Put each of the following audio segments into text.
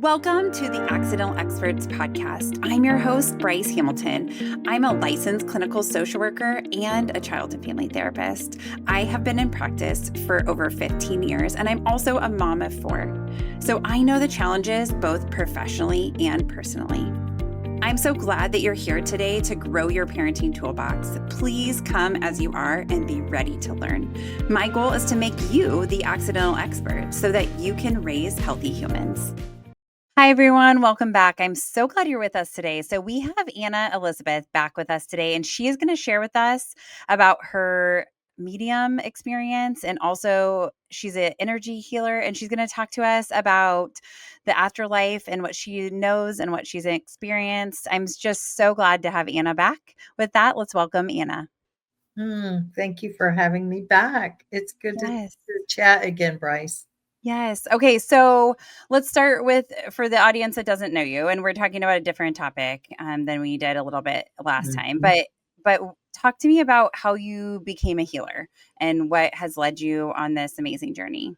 Welcome to the Accidental Experts podcast. I'm your host, Bryce Hamilton. I'm a licensed clinical social worker and a child and family therapist. I have been in practice for over 15 years, and I'm also a mom of 4. So I know the challenges both professionally and personally. I'm so glad that you're here today to grow your parenting toolbox. Please come as you are and be ready to learn. My goal is to make you the accidental expert so that you can raise healthy humans. Hi, everyone. Welcome back. I'm so glad you're with us today. So we have Annah Elizabeth back with us today, and she is going to share with us about her medium experience. And also, she's an energy healer, and she's going to talk to us about the afterlife and what she knows and what she's experienced. I'm just so glad to have Annah back. With that, let's welcome Annah. Thank you for having me back. It's good to Yes. chat again, Bryce. Yes. Okay. So let's start with for the audience that doesn't know you, and we're talking about a different topic than we did a little bit last time. Mhm. But talk to me about how you became a healer and what has led you on this amazing journey.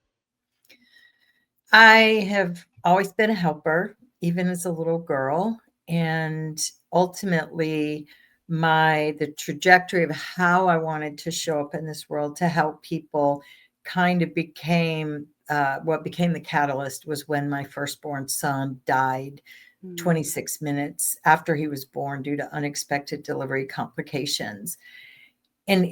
I have always been a helper, even as a little girl, and ultimately the trajectory of how I wanted to show up in this world to help people kind of became what became the catalyst was when my firstborn son died Mm. 26 minutes after he was born due to unexpected delivery complications. And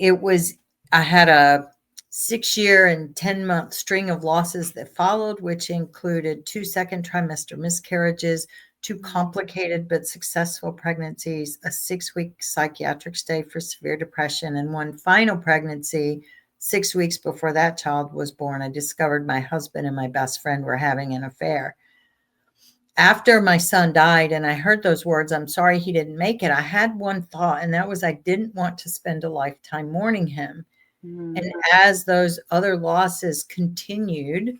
I had a 6-year and 10-month string of losses that followed, which included 2 second trimester miscarriages, 2 complicated but successful pregnancies, a 6-week psychiatric stay for severe depression, and one final pregnancy. 6 weeks before that child was born, I discovered my husband and my best friend were having an affair. After my son died and I heard those words, "I'm sorry he didn't make it," I had one thought, and that was I didn't want to spend a lifetime mourning him. And Mm. as those other losses continued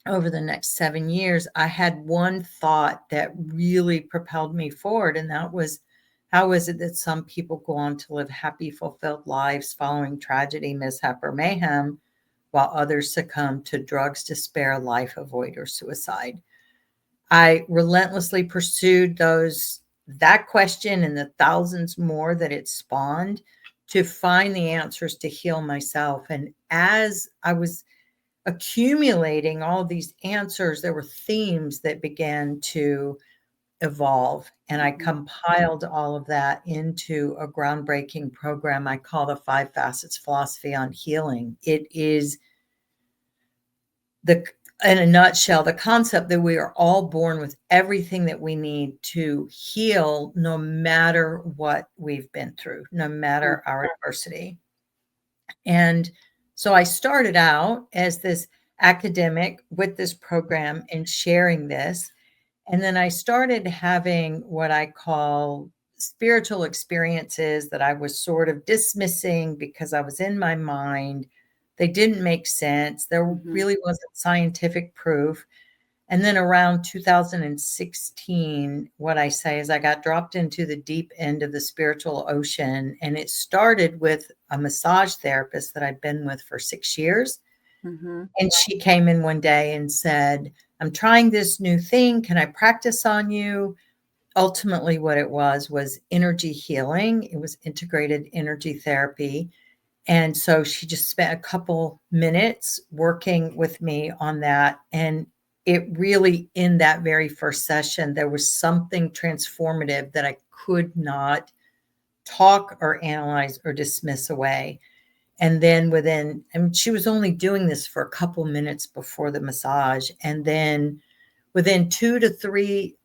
over the next 7 years, I had one thought that really propelled me forward, and that was, how is it that some people go on to live happy, fulfilled lives following tragedy, mishap, or mayhem, while others succumb to drugs, despair, life avoid, or suicide? I relentlessly pursued that question and the thousands more that it spawned to find the answers to heal myself. And as I was accumulating all of these answers, there were themes that began to evolve. And I compiled all of that into a groundbreaking program I call the 5 Facets Philosophy on Healing. It is in a nutshell, the concept that we are all born with everything that we need to heal, no matter what we've been through, no matter our adversity. And so I started out as this academic with this program and sharing this. And then I started having what I call spiritual experiences that I was sort of dismissing because I was in my mind. They didn't make sense. There really wasn't scientific proof. And then around 2016, what I say is I got dropped into the deep end of the spiritual ocean. And it started with a massage therapist that I'd been with for 6 years. Mm-hmm. And she came in one day and said, "I'm trying this new thing. Can I practice on you?" Ultimately, what it was energy healing. It was integrated energy therapy. And so she just spent a couple minutes working with me on that. And it really, in that very first session, there was something transformative that I could not talk or analyze or dismiss away. And then she was only doing this for a couple minutes before the massage. And then within 2 to 3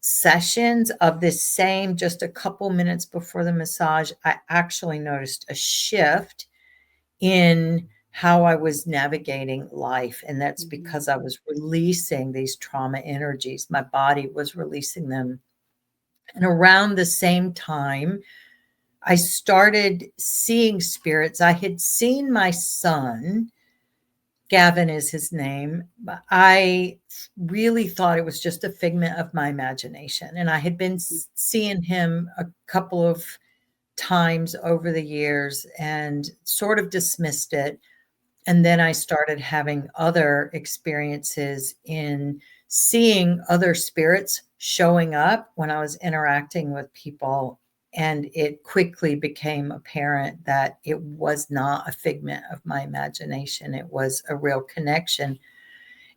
sessions of this same, just a couple minutes before the massage, I actually noticed a shift in how I was navigating life. And that's because I was releasing these trauma energies. My body was releasing them. And around the same time, I started seeing spirits. I had seen my son, Gavin is his name. But I really thought it was just a figment of my imagination. And I had been seeing him a couple of times over the years and sort of dismissed it. And then I started having other experiences in seeing other spirits showing up when I was interacting with people. And it quickly became apparent that it was not a figment of my imagination. It was a real connection.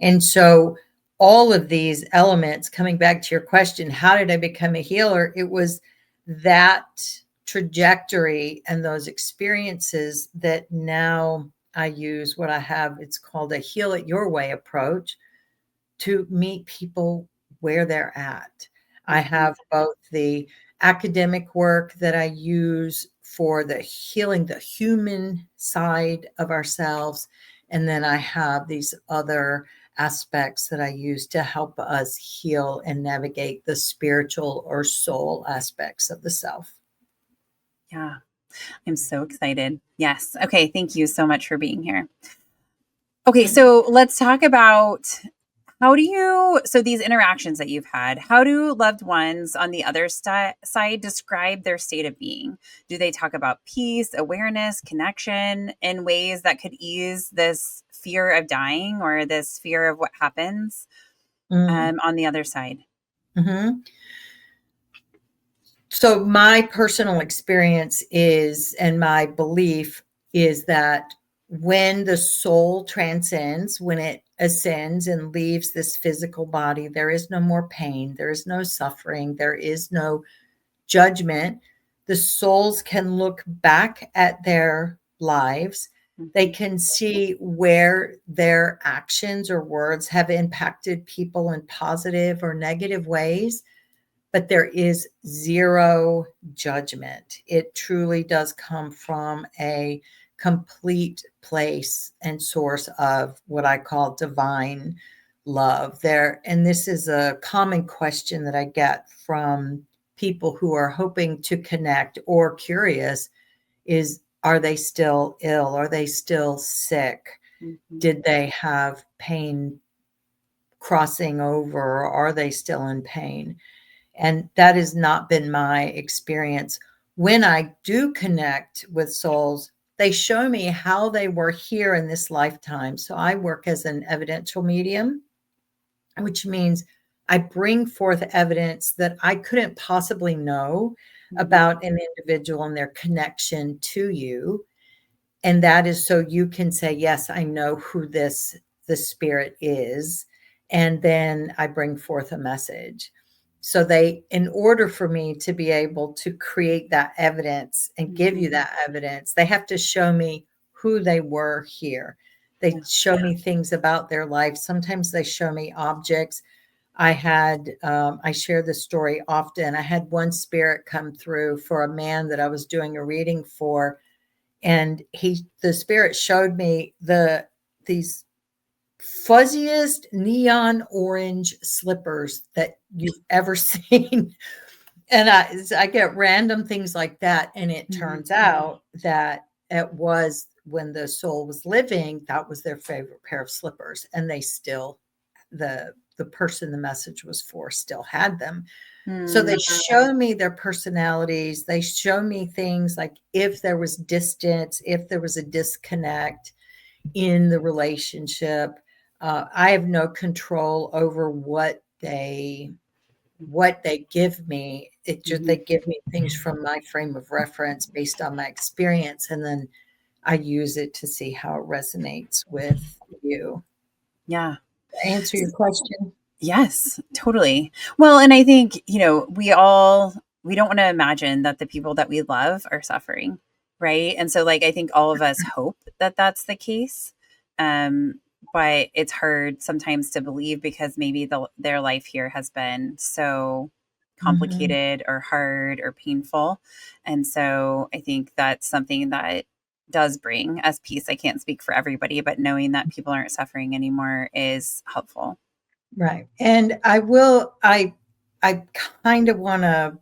And so all of these elements, coming back to your question, how did I become a healer? It was that trajectory and those experiences that now I use what I have. It's called a heal it your way approach to meet people where they're at. I have both the academic work that I use for the healing the human side of ourselves. And then I have these other aspects that I use to help us heal and navigate the spiritual or soul aspects of the self. Yeah, I'm so excited. Yes. Okay. Thank you so much for being here. Okay. So let's talk about so these interactions that you've had, how do loved ones on the other side describe their state of being? Do they talk about peace, awareness, connection in ways that could ease this fear of dying or this fear of what happens on the other side? Mm-hmm. So my personal experience is, and my belief is that when the soul transcends, when it ascends and leaves this physical body, there is no more pain, there is no suffering, there is no judgment. The souls can look back at their lives. They can see where their actions or words have impacted people in positive or negative ways, but there is zero judgment. It truly does come from a complete place and source of what I call divine love there. And this is a common question that I get from people who are hoping to connect or curious is, are they still ill? Are they still sick? Mm-hmm. Did they have pain crossing over, or are they still in pain? And that has not been my experience. When I do connect with souls, they show me how they were here in this lifetime. So I work as an evidential medium, which means I bring forth evidence that I couldn't possibly know about an individual and their connection to you. And that is so you can say, yes, I know who the spirit is. And then I bring forth a message. So in order for me to be able to create that evidence and give you that evidence, they have to show me who they were here. They show me things about their life. Sometimes they show me objects. I share this story often. I had one spirit come through for a man that I was doing a reading for. And the spirit showed me these fuzziest neon orange slippers that you've ever seen. And I get random things like that. And it turns out that it was when the soul was living, that was their favorite pair of slippers. And they still, the person the message was for still had them. So they show me their personalities. They show me things like if there was distance, if there was a disconnect in the relationship. I have no control over what they give me. It just they give me things from my frame of reference based on my experience, and then I use it to see how it resonates with you. Yeah. To answer your question. Yes, totally. Well, and I think, we don't want to imagine that the people that we love are suffering, right? And so I think all of us hope that that's the case. But it's hard sometimes to believe because maybe their life here has been so complicated or hard or painful. And so I think that's something that does bring us peace. I can't speak for everybody, but knowing that people aren't suffering anymore is helpful. Right. And I kind of want to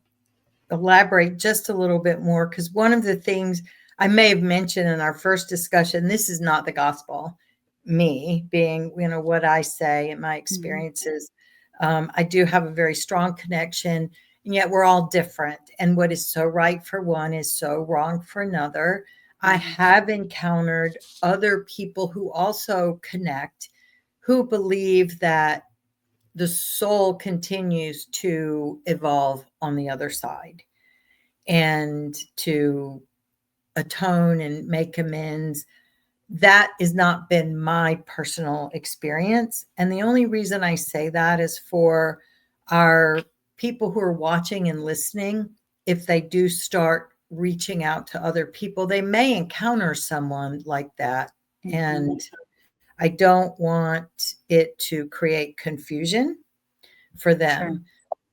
elaborate just a little bit more, because one of the things I may have mentioned in our first discussion, this is not the gospel, me being, what I say and my experiences. I do have a very strong connection, and yet we're all different. And what is so right for one is so wrong for another. I have encountered other people who also connect, who believe that the soul continues to evolve on the other side and to atone and make amends. That has not been my personal experience. And the only reason I say that is for our people who are watching and listening. If they do start reaching out to other people, they may encounter someone like that. Mm-hmm. And I don't want it to create confusion for them.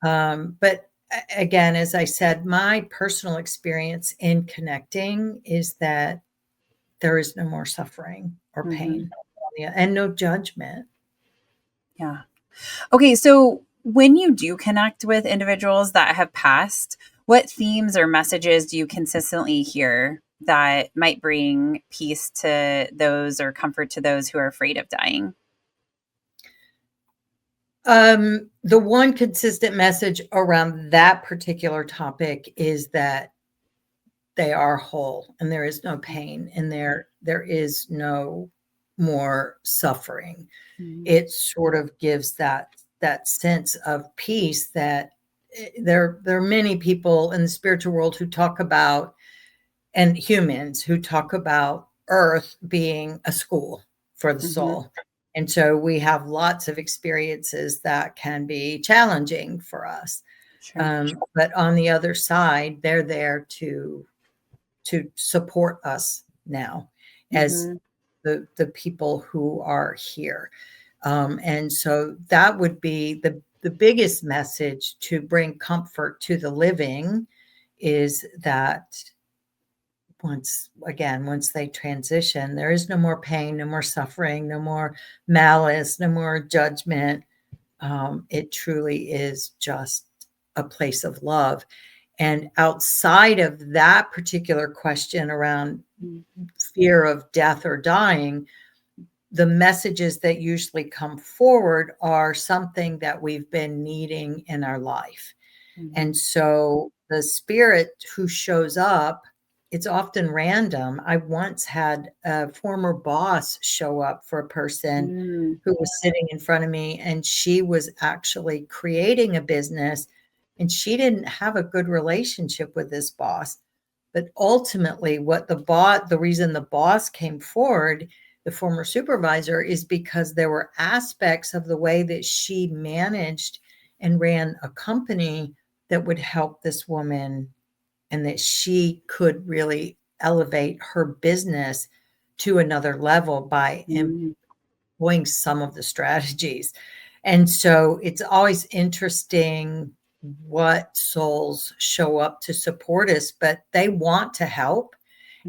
Sure. But again, as I said, my personal experience in connecting is that there is no more suffering or pain and no judgment. Yeah. Okay, so when you do connect with individuals that have passed, what themes or messages do you consistently hear that might bring peace to those or comfort to those who are afraid of dying? The one consistent message around that particular topic is that they are whole and there is no pain and there is no more suffering. It sort of gives that sense of peace that there are many people in the spiritual world who talk about, and humans who talk about earth being a school for the soul. And so we have lots of experiences that can be challenging for us. Sure. But on the other side, they're there to support us now as the people who are here. And so that would be the biggest message to bring comfort to the living, is that once they transition, there is no more pain, no more suffering, no more malice, no more judgment. It truly is just a place of love. And outside of that particular question around fear of death or dying, the messages that usually come forward are something that we've been needing in our life. And so the spirit who shows up, it's often random. I once had a former boss show up for a person who was sitting in front of me, and she was actually creating a business, and she didn't have a good relationship with this boss. But ultimately, the reason the boss came forward, the former supervisor, is because there were aspects of the way that she managed and ran a company that would help this woman, and that she could really elevate her business to another level by employing some of the strategies. And so it's always interesting what souls show up to support us, but they want to help.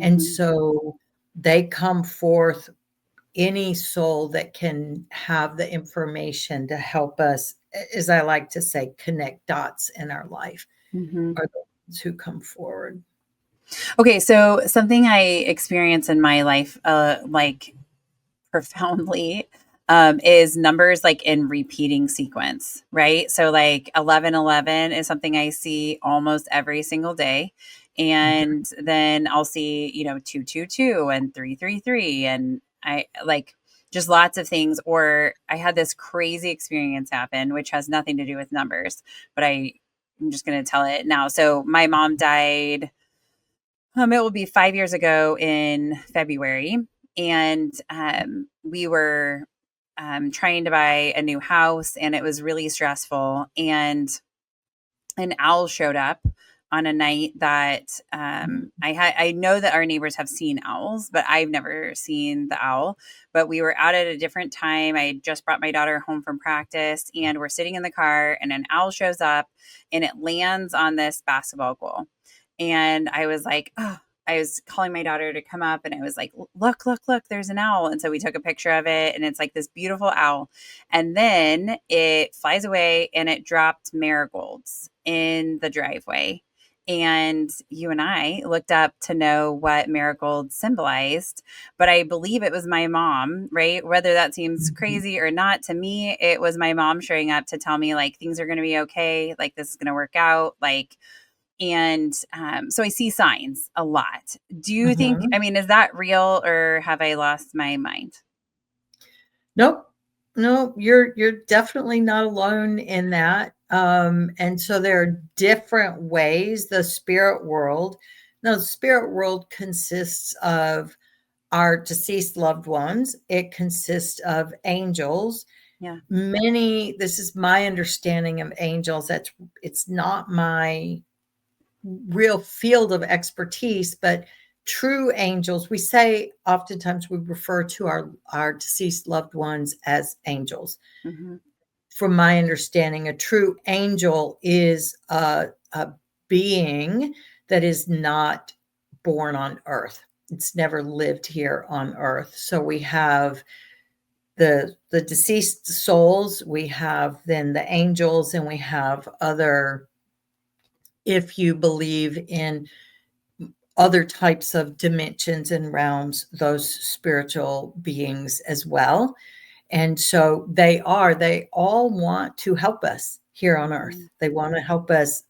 And so they come forth, any soul that can have the information to help us, as I like to say, connect dots in our life, are the ones who come forward. Okay, so something I experience in my life, like profoundly, is numbers like in repeating sequence, right? So like 1111 is something I see almost every single day. And then I'll see, 222 and 333. And I like just lots of things. Or I had this crazy experience happen, which has nothing to do with numbers, but I'm just going to tell it now. So my mom died. It will be 5 years ago in February. And we were trying to buy a new house, and it was really stressful. And an owl showed up on a night that I know that our neighbors have seen owls, but I've never seen the owl. But we were out at a different time. I had just brought my daughter home from practice, and we're sitting in the car, and an owl shows up, and it lands on this basketball goal. And I was like, oh, I was calling my daughter to come up, and I was like, look, there's an owl. And so we took a picture of it, and it's like this beautiful owl. And then it flies away, and it dropped marigolds in the driveway. And you and I looked up to know what marigolds symbolized, but I believe it was my mom, right? Whether that seems crazy or not, to me, it was my mom showing up to tell me like things are going to be okay, like this is going to work out, like. And so I see signs a lot. Do you think, I mean, is that real, or have I lost my mind? Nope. no, you're definitely not alone in that. And so there are different ways the spirit world. Now, the spirit world consists of our deceased loved ones. It consists of angels. Yeah. This is my understanding of angels. It's not my real field of expertise, but true angels, we say oftentimes we refer to our deceased loved ones as angels. Mm-hmm. From my understanding, a true angel is a being that is not born on earth. It's never lived here on earth. So we have the deceased souls, we have then the angels, and we have other, if you believe in other types of dimensions and realms, those spiritual beings as well. And so they all want to help us here on earth. They want to help us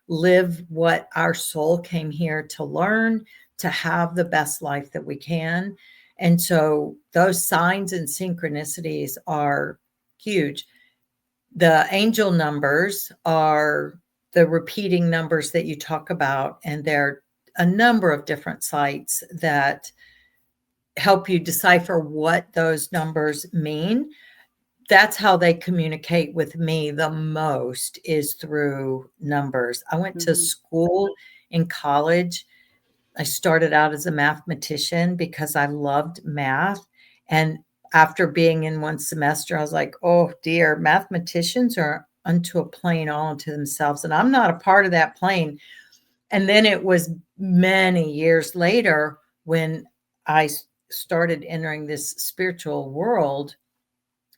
live what our soul came here to learn, to have the best life that we can. And so those signs and synchronicities are huge. The angel numbers are the repeating numbers that you talk about, and there are a number of different sites that help you decipher what those numbers mean. That's how they communicate with me the most, is through numbers. I went to school in college. I started out as a mathematician because I loved math. And after being in one semester, I was like, oh dear, mathematicians are unto a plane all unto themselves. And I'm not a part of that plane. And then it was many years later when I started entering this spiritual world,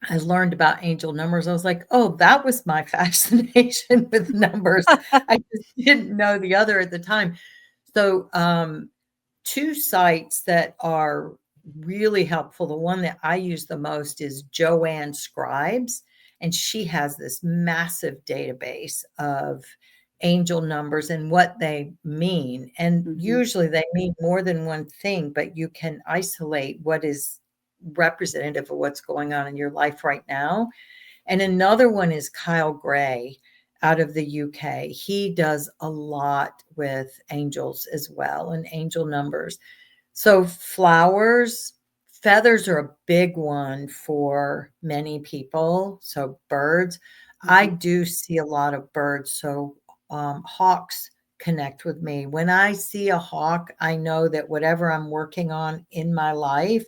I learned about angel numbers. I was like, oh, that was my fascination with numbers. I just didn't know the other at the time. So, two sites that are really helpful. The one that I use the most is Joanne Scribes, and she has this massive database of angel numbers and what they mean. And usually they mean more than one thing, but you can isolate what is representative of what's going on in your life right now. And another one is Kyle Gray out of the UK. He does a lot with angels as well, and angel numbers. So feathers are a big one for many people. So birds, I do see a lot of birds. So hawks connect with me. When I see a hawk, I know that whatever I'm working on in my life,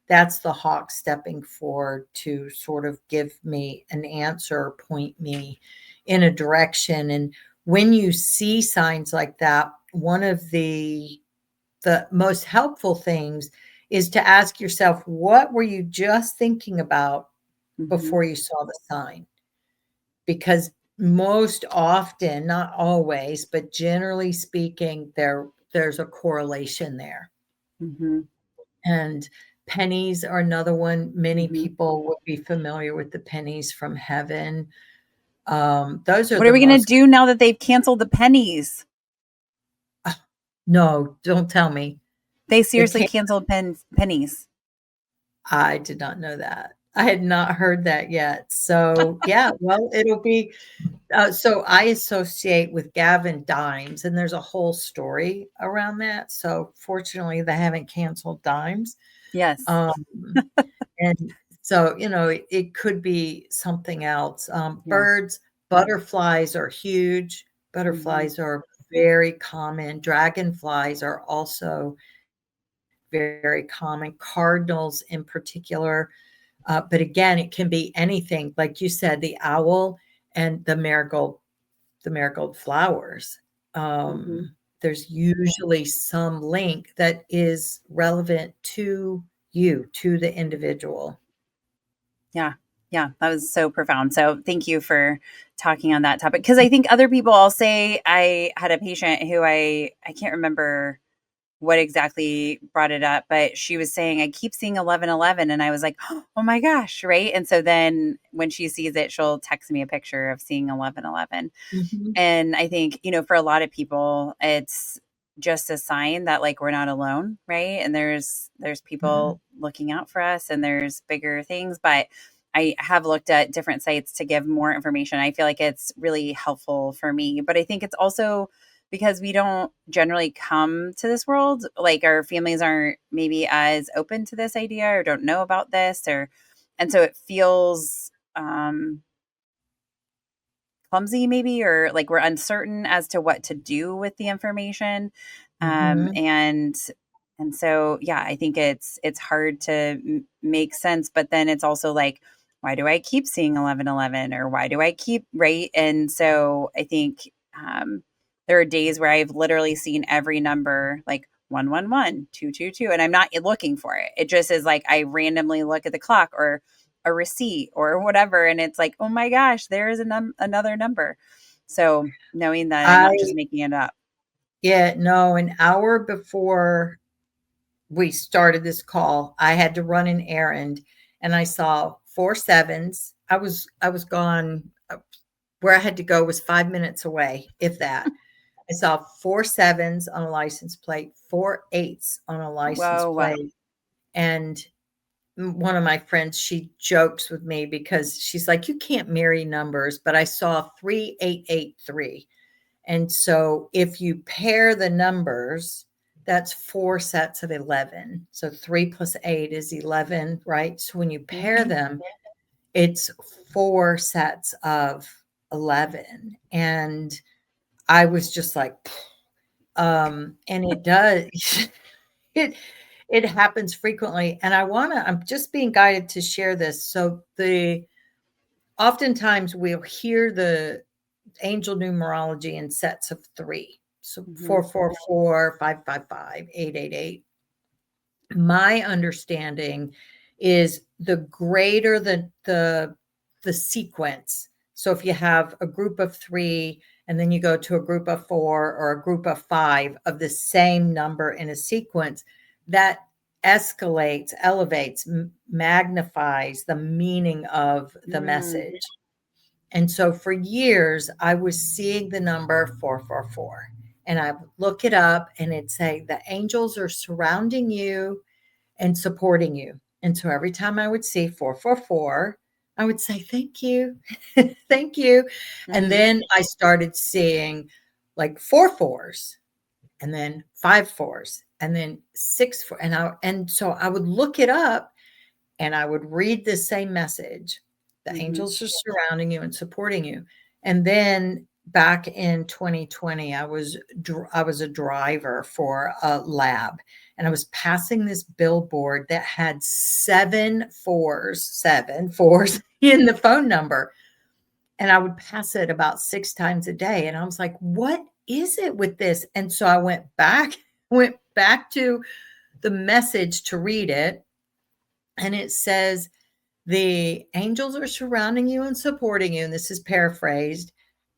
that's the hawk stepping forward to sort of give me an answer, point me in a direction. And when you see signs like that, one of the most helpful things is to ask yourself, what were you just thinking about before you saw the sign? Because most often, not always, but generally speaking, there's a correlation there. And pennies are another one. Many people would be familiar with the pennies from heaven. Those are What are the we going to most. do now that they've canceled the pennies? No, don't tell me. They seriously canceled pennies. I did not know that. I had not heard that yet. So yeah, well, it'll be. So I associate with Gavin dimes, and there's a whole story around that. So fortunately, they haven't canceled dimes. Yes. And so, it could be something else. Yeah. Birds, butterflies are huge. Butterflies are very common. Dragonflies are also very common. Cardinals in particular. But again, it can be anything. Like you said, the owl and the marigold flowers. There's usually some link that is relevant to you, to the individual. Yeah. Yeah. That was so profound. So thank you for talking on that topic. Because I think other people, I'll say, I had a patient who I can't remember what exactly brought it up, but she was saying, I keep seeing 1111. And I was like, oh my gosh. Right. And so then when she sees it, she'll text me a picture of seeing 1111. And I think, for a lot of people, it's just a sign that like we're not alone, right? And there's people looking out for us, and there's bigger things. But I have looked at different sites to give more information. I feel like it's really helpful for me, but I think it's also because we don't generally come to this world, like our families aren't maybe as open to this idea or don't know about this, or and so it feels clumsy maybe, or like we're uncertain as to what to do with the information. Mm-hmm. And so yeah, I think it's hard to make sense, but then it's also like, why do I keep seeing 1111, or why do I keep, right? And so I think there are days where I've literally seen every number, like 111, 222, and I'm not looking for it. It just is like I randomly look at the clock or a receipt or whatever, and it's like, oh my gosh, there is another number. So knowing that I'm not just making it up. Yeah, no, an hour before we started this call, I had to run an errand, and I saw 4 sevens. I was gone. Where I had to go was 5 minutes away, if that. I saw 4 sevens on a license plate, 4 8s on a license Whoa. plate. And one of my friends, she jokes with me because she's like, you can't marry numbers, but I saw 3883. And so if you pair the numbers, that's 4 sets of 11. So 3 plus 8 is 11, right? So when you pair them, it's 4 sets of 11. And I was just like, and it does, it, it happens frequently. And I'm just being guided to share this. So oftentimes we'll hear the angel numerology in sets of 3. So 444, 555, 888. My understanding is the greater the sequence. So if you have a group of 3 and then you go to a group of 4 or a group of 5 of the same number in a sequence, that escalates, elevates, magnifies the meaning of the message. And so for years, I was seeing the number 444, and I would look it up and it'd say the angels are surrounding you and supporting you. And so every time I would see 444, I would say, thank you. Thank you. And then I started seeing like 4 4s and then 5 4s and then 6 4. And so I would look it up and I would read the same message. The angels are surrounding you and supporting you. And then back in 2020, I was a driver for a lab, and I was passing this billboard that had 7 4s in the phone number. And I would pass it about 6 times a day. And I was like, what is it with this? And so I went back to the message to read it. And it says, the angels are surrounding you and supporting you. And this is paraphrased.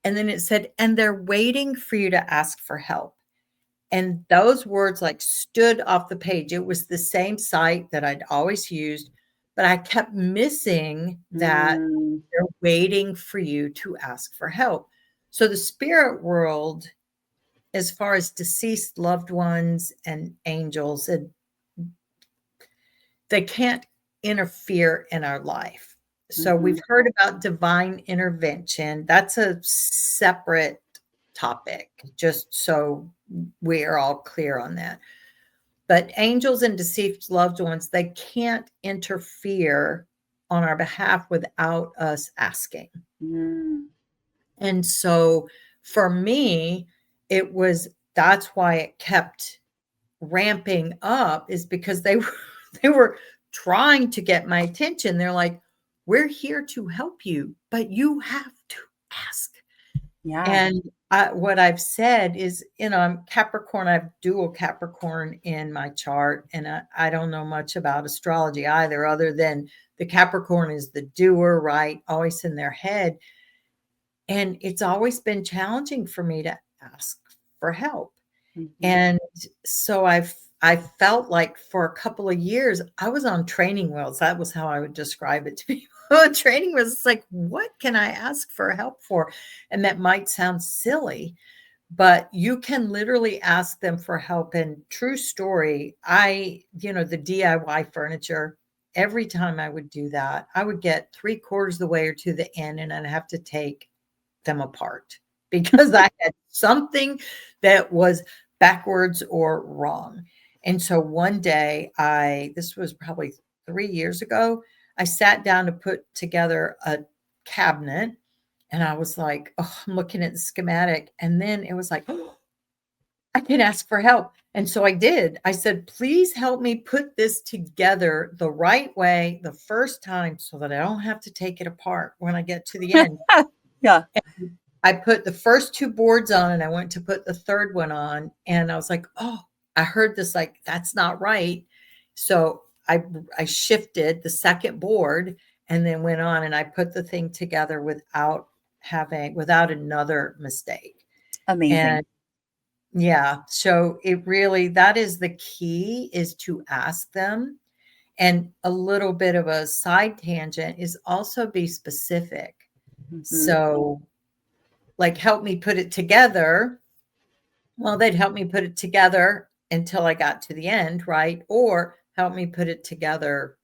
And then it said, and they're waiting for you to ask for help. And those words like stood off the page. It was the same site that I'd always used, but I kept missing that they're waiting for you to ask for help. So the spirit world, as far as deceased loved ones and angels, they can't interfere in our life. So we've heard about divine intervention. That's a separate topic, just so we are all clear on that. But angels and deceased loved ones, they can't interfere on our behalf without us asking. And so for me, that's why it kept ramping up, is because they were trying to get my attention. They're like, we're here to help you, but you have to ask. Yeah. And what I've said is, I'm Capricorn. I have dual Capricorn in my chart, and I don't know much about astrology either, other than the Capricorn is the doer, right? Always in their head. And it's always been challenging for me to ask for help. And so I felt like for a couple of years, I was on training wheels. That was how I would describe it to people. Training wheels. It's like, what can I ask for help for? And that might sound silly, but you can literally ask them for help. And true story, the DIY furniture, every time I would do that, I would get 3/4 of the way or to the end, and I'd have to take them apart because I had something that was backwards or wrong. And so one day, this was probably 3 years ago, I sat down to put together a cabinet, and I was like, oh, I'm looking at the schematic. And then it was like, oh, I can ask for help. And so I did. I said, please help me put this together the right way the first time so that I don't have to take it apart when I get to the end. Yeah. And I put the first 2 boards on, and I went to put the third one on. And I was like, oh, I heard this, like, that's not right. So I shifted the second board and then went on, and I put the thing together without another mistake. Amazing. And yeah, so that is the key, is to ask them. And a little bit of a side tangent is also be specific. Mhm. So, like, help me put it together. Well, they'd help me put it together until I got to the end, right? Or help me put it together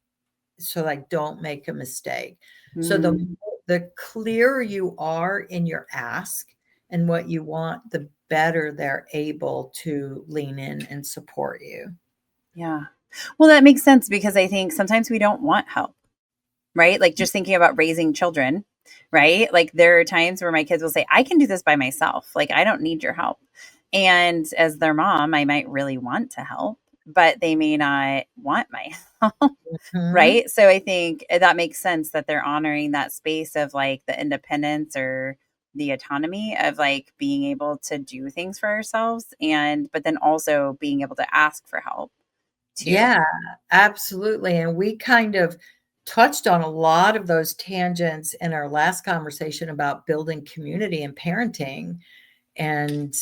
so I don't make a mistake. So Mm. the clearer you are in your ask and what you want, the better they're able to lean in and support you. Yeah. Well, that makes sense because I think sometimes we don't want help, right? Like just thinking about raising children, right? Like there are times where my kids will say, I can do this by myself. Like I don't need your help. And as their mom, I might really want to help, but they may not want my help. Mhm. Right. So I think that makes sense that they're honoring that space of like the independence or the autonomy of like being able to do things for ourselves. But then also being able to ask for help too. Yeah, absolutely. And we kind of touched on a lot of those tangents in our last conversation about building community and parenting and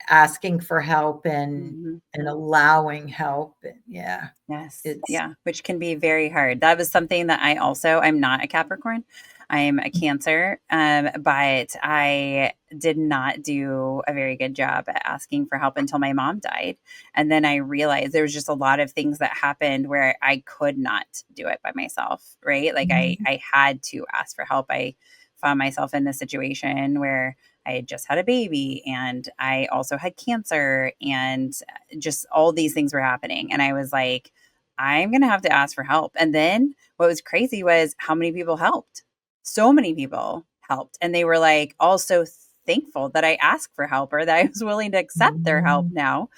asking for help Mhm. and allowing help. Yeah, Yes. it's Yeah. Which can be very hard. That was something that I'm not a Capricorn. I'm a Cancer. But I did not do a very good job at asking for help until my mom died. And then I realized there was just a lot of things that happened where I could not do it by myself. Right. Like Mhm. I had to ask for help. I found myself in a situation where I had just had a baby and I also had cancer and just all these things were happening. And I was like, I'm going to have to ask for help. And then what was crazy was how many people helped. So many people helped. And they were like also thankful that I asked for help or that I was willing to accept their help Mhm. now.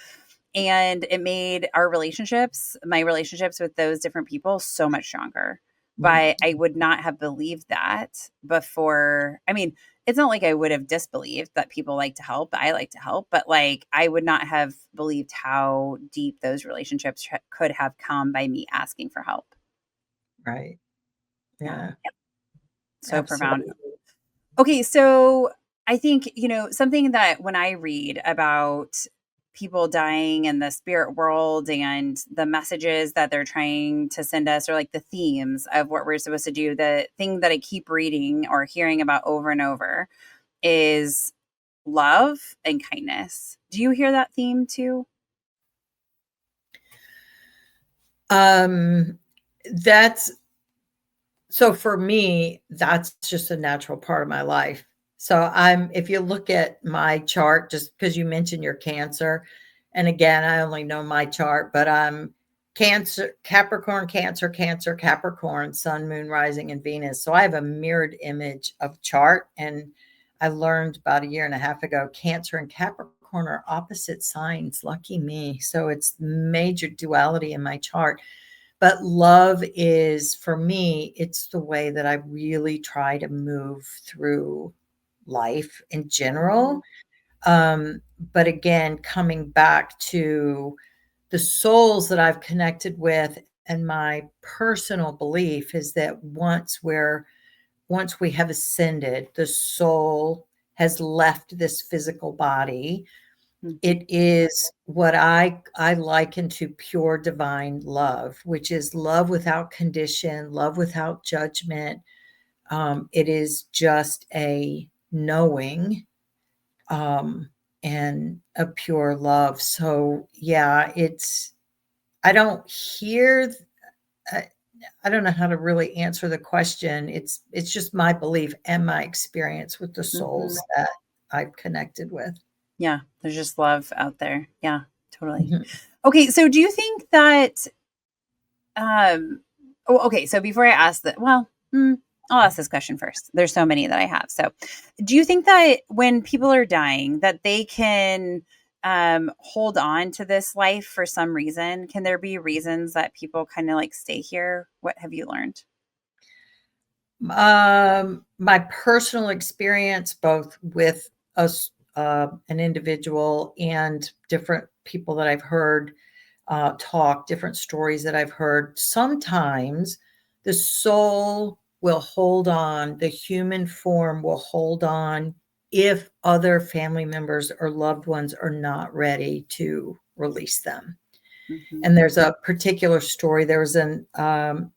And it made my relationships with those different people so much stronger. But I would not have believed that before. I mean, it's not like I would have disbelieved that people like to help. I like to help, but like I would not have believed how deep those relationships could have come by me asking for help. Right. Yeah. Yeah, So profound. absolutely. Okay, so I think, something that when I read about people dying in the spirit world and the messages that they're trying to send us, or like the themes of what we're supposed to do, the thing that I keep reading or hearing about over and over is love and kindness. Do you hear that theme too? Um, that's So for me, that's just a natural part of my life. So if you look at my chart, just because you mentioned your Cancer, and again, I only know my chart, but I'm Cancer, Capricorn, Cancer, Cancer, Capricorn, Sun, Moon, Rising, and Venus. So I have a mirrored image of chart. And I learned about a year and a half ago, Cancer and Capricorn are opposite signs. Lucky me. So it's major duality in my chart. But love is, for me, it's the way that I really try to move through life in Mhm. general. But again, coming back to the souls that I've connected with, and my personal belief is that once we have ascended, the soul has left this physical body. Mhm. It is what I liken to pure divine love, which is love without condition, love without judgment. It is just a knowing, um, and a pure love. So yeah, I don't hear, I don't know how to really answer the question. It's just my belief and my experience with the souls that I've connected with. Yeah, there's just love out there. Yeah, totally. Mhm. Okay, so do you think that okay, so before I ask that, well, I'll ask this question first. There's so many that I have. So, do you think that when people are dying that they can hold on to this life for some reason? Can there be reasons that people kind of like stay here? What have you learned? My personal experience, both with us, an individual and different people that I've heard talk, different stories that I've heard. Sometimes the soul will hold on, the human form will hold on if other family members or loved ones are not ready to release them. Mm-hmm. And there's a particular story. There was a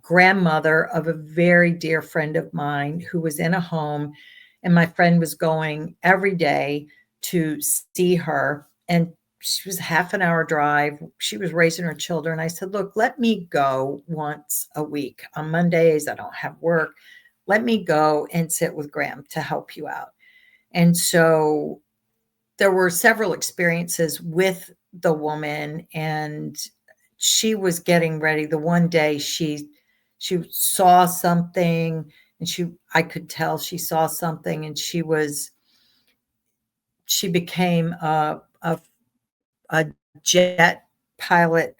grandmother of a very dear friend of mine who was in a home, and my friend was going every day to see her. And she was half an hour drive. She was raising her children. I said, look, let me go once a week. On Mondays, I don't have work. Let me go and sit with Graham to help you out. And so there were several experiences with the woman, and she was getting ready. The one day she saw something, and I could tell she saw something, and she became a jet pilot.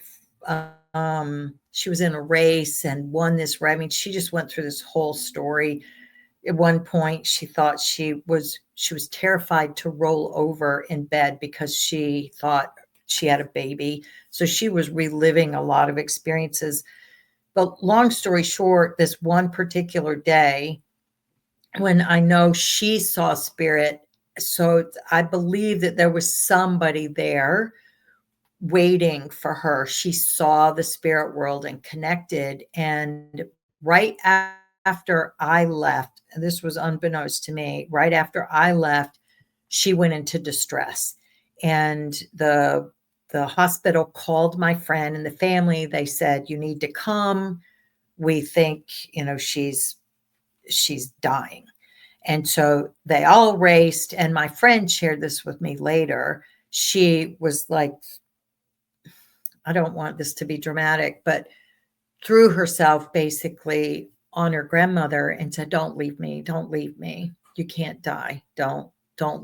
She was in a race and won this race. I mean, she just went through this whole story. At one point, she thought she was terrified to roll over in bed because she thought she had a baby. So she was reliving a lot of experiences. But long story short, this one particular day, when I know she saw spirit, so I believe that there was somebody there waiting for her. She saw the spirit world and connected. And right after I left, and this was unbeknownst to me, right after I left, she went into distress. And the hospital called my friend and the family. They said, you need to come. We think, she's dying. And so they all raced. And my friend shared this with me later. She was like, I don't want this to be dramatic, but threw herself basically on her grandmother and said, don't leave me. Don't leave me. You can't die. Don't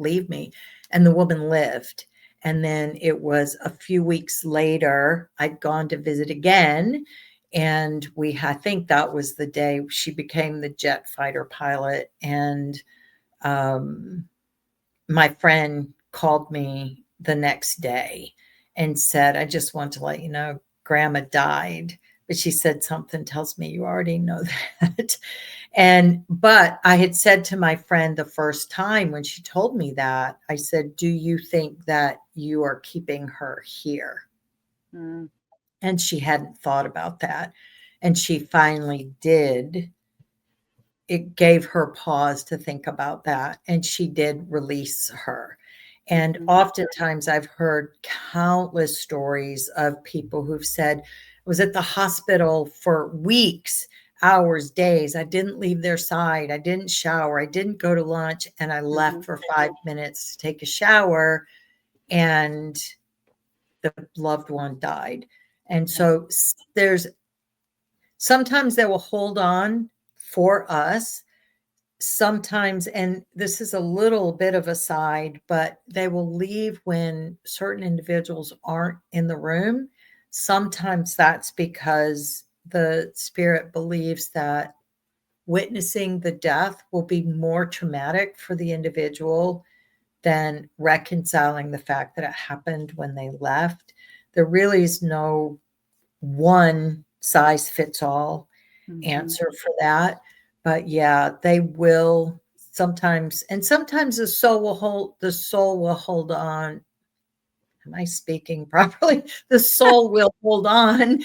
leave me. And the woman lived. And then it was a few weeks later, I'd gone to visit again. And I think that was the day she became the jet fighter pilot. And my friend called me the next day and said, I just want to let you know, Grandma died. But she said, something tells me you already know that. But I had said to my friend the first time when she told me that, I said, do you think that you are keeping her here? Mm. And she hadn't thought about that. And she finally did. It gave her pause to think about that. And she did release her. And oftentimes I've heard countless stories of people who've said, I was at the hospital for weeks, hours, days. I didn't leave their side. I didn't shower. I didn't go to lunch. And I left for 5 minutes to take a shower, and the loved one died. And so sometimes they will hold on for us. Sometimes, and this is a little bit of a side, but they will leave when certain individuals aren't in the room. Sometimes that's because the spirit believes that witnessing the death will be more traumatic for the individual than reconciling the fact that it happened when they left. There really is no one size fits all answer for that. But yeah, they will sometimes, and sometimes the soul will hold on. Am I speaking properly? The soul will hold on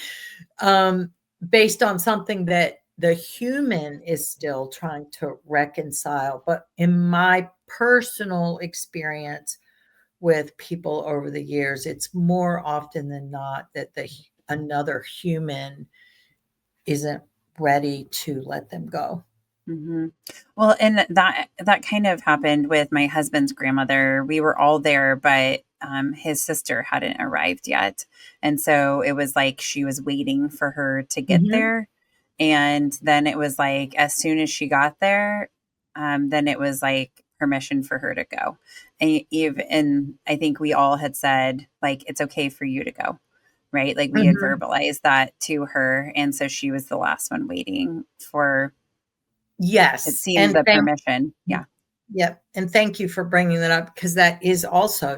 based on something that the human is still trying to reconcile. But in my personal experience, with people over the years, it's more often than not that another human isn't ready to let them go. Mm-hmm. Well, and that kind of happened with my husband's grandmother. We were all there, but his sister hadn't arrived yet, and so it was like she was waiting for her to get Mm-hmm. there, and then it was like as soon as she got there, then it was like permission for her to go, and I think we all had said like it's okay for you to go, right? Like we had Mm-hmm. verbalized that to her, and so she was the last one waiting for it Yes, seems and the permission. Yeah. yep, and thank you for bringing that up, because that is also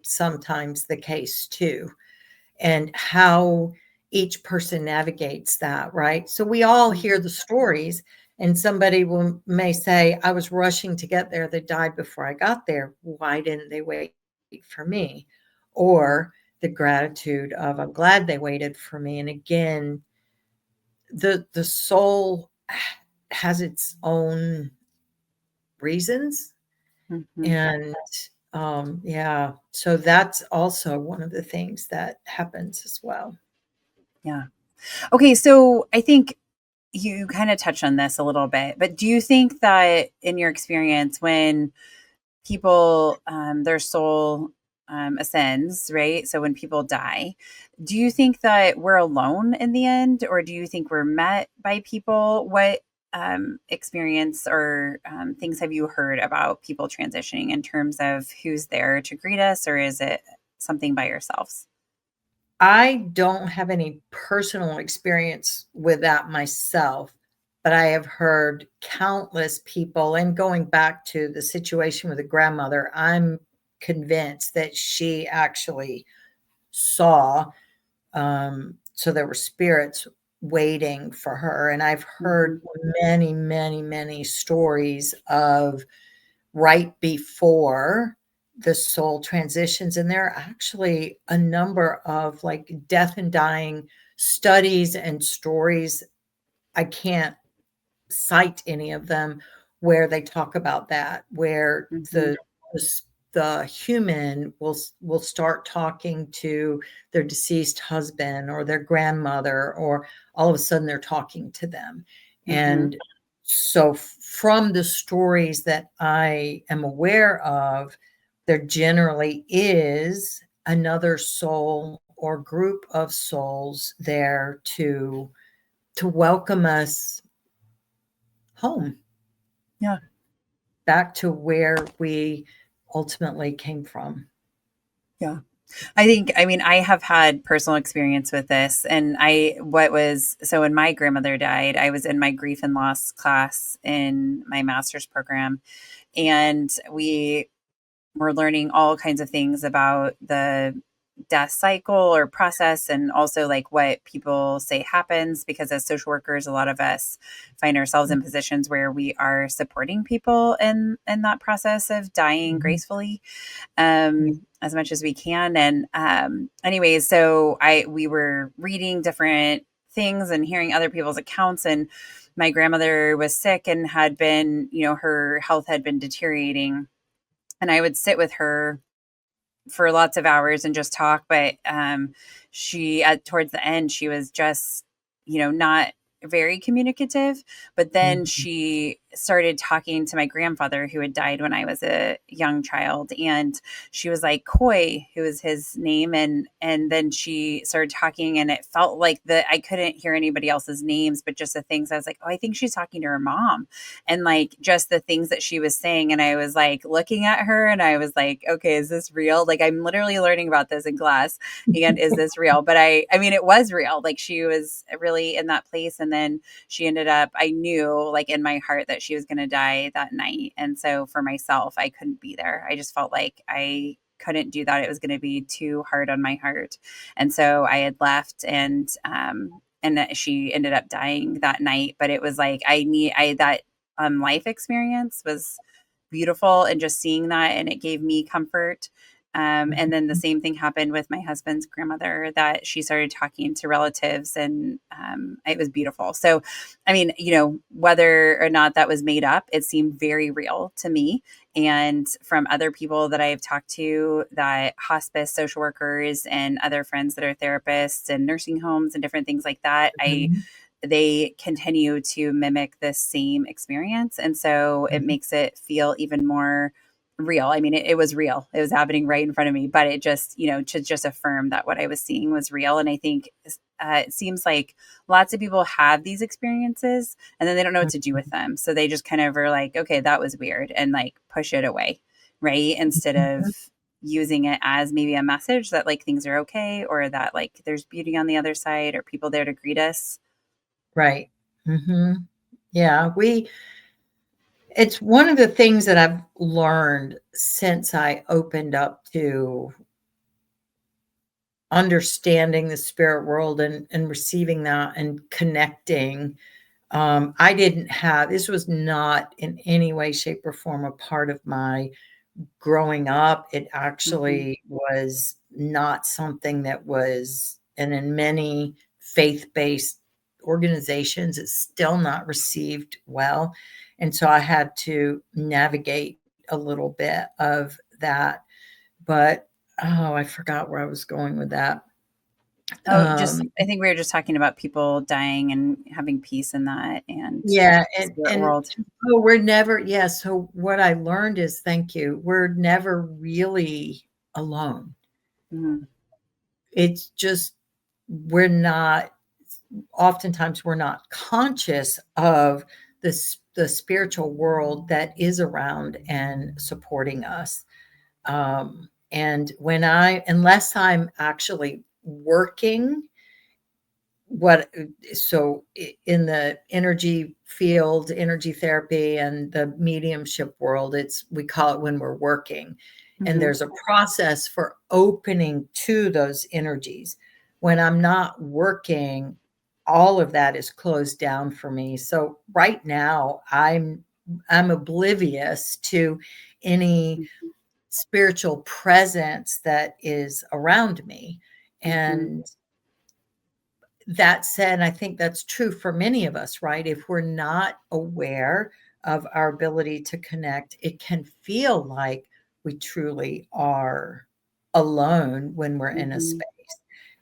sometimes the case too, and how each person navigates that, right? So we all hear Mhm. the stories, and somebody may say, I was rushing to get there, they died before I got there, why didn't they wait for me? Or the gratitude of, I'm glad they waited for me. And again, the soul has its own reasons. Mhm. And yeah, so that's also one of the things that happens as well. Yeah. Okay, so I think you kind of touched on this a little bit, but do you think that in your experience when people their soul ascends, right? So when people die, do you think that we're alone in the end, or do you think we're met by people? What experience or things have you heard about people transitioning in terms of who's there to greet us, or is it something by yourselves? I don't have any personal experience with that myself, but I have heard countless people, and going back to the situation with the grandmother, I'm convinced that she actually saw, so there were spirits waiting for her. And I've Hmm. heard many, many, many stories of right before the soul transitions. And there are actually a number of like death and dying studies and stories. I can't cite any of them where they talk about that, where Hmm. the human will start talking to their deceased husband or their grandmother, or all of a sudden they're talking to them. Hmm. And so from the stories that I am aware of, there generally is another soul or group of souls there to welcome us home, Yeah. back to where we ultimately came from. Yeah. I think, I mean, I have had personal experience with this. And so when my grandmother died, I was in my grief and loss class in my master's program. And we were learning all kinds of things about the death cycle or process, and also like what people say happens, because as social workers a lot of us find ourselves in positions where we are supporting people in that process of dying Mhm. gracefully, Yeah. as much as we can. And anyways, so I we were reading different things and hearing other people's accounts, and my grandmother was sick and had been, her health had been deteriorating, and I would sit with her for lots of hours and just talk. But she, at towards the end, she was just, not very communicative. But then Mhm. she started talking to my grandfather, who had died when I was a young child, and she was like Coy, who was his name, and then she started talking, and it felt like I couldn't hear anybody else's names, but just the things I was like, oh, I think she's talking to her mom, and like just the things that she was saying. And I was like looking at her and I was like, okay, is this real? Like I'm literally learning about this in class, and is this real? But I mean it was real. Like she was really in that place, and then she ended up, I knew like in my heart that she was going to die that night. And so for myself, I couldn't be there. I just felt like I couldn't do that. It was going to be too hard on my heart. And so I had left, and she ended up dying that night. But it was like that life experience was beautiful, and just seeing that, and it gave me comfort. And then the same thing happened with my husband's grandmother, that she started talking to relatives, and it was beautiful. So, I mean, whether or not that was made up, it seemed very real to me. And from other people that I've talked to, that hospice social workers and other friends that are therapists and nursing homes and different things like that, Mhm. they continue to mimic this same experience. And so it Mhm. makes it feel even more real. I mean, it was real. It was happening right in front of me, but it just, to just affirm that what I was seeing was real. And I think it seems like lots of people have these experiences and then they don't know what to do with them. So they just kind of are like, okay, that was weird, and like push it away. Right. Instead of Mhm. using it as maybe a message that like things are okay, or that like there's beauty on the other side, or people there to greet us. Right. Yeah, it's one of the things that I've learned since I opened up to understanding the spirit world and receiving that and connecting. I didn't have, this was not in any way, shape, or form a part of my growing up. It Mhm. actually was not something that was, and in many faith-based organizations, it's still not received well. And so I had to navigate a little bit of that. But oh, I forgot where I was going with that. Oh, just Um, I think we were just talking about people dying and having peace in that, and yeah, the and spirit and world. oh, we're never, yeah. So what I learned is, thank you, we're never really alone. Mm, It's just we're not, oftentimes we're not conscious of the spiritual world that is around and supporting us. And when unless I'm actually working, what so in the energy field, energy therapy, and the mediumship world, it's, we call it when we're working, and mhm, there's a process for opening to those energies. When I'm not working, all of that is closed down for me. So right now I'm oblivious to any mhm, spiritual presence that is around me. mhm, And that said, I think that's true for many of us, right? If we're not aware of our ability to connect, it can feel like we truly are alone when we're in a mhm, space.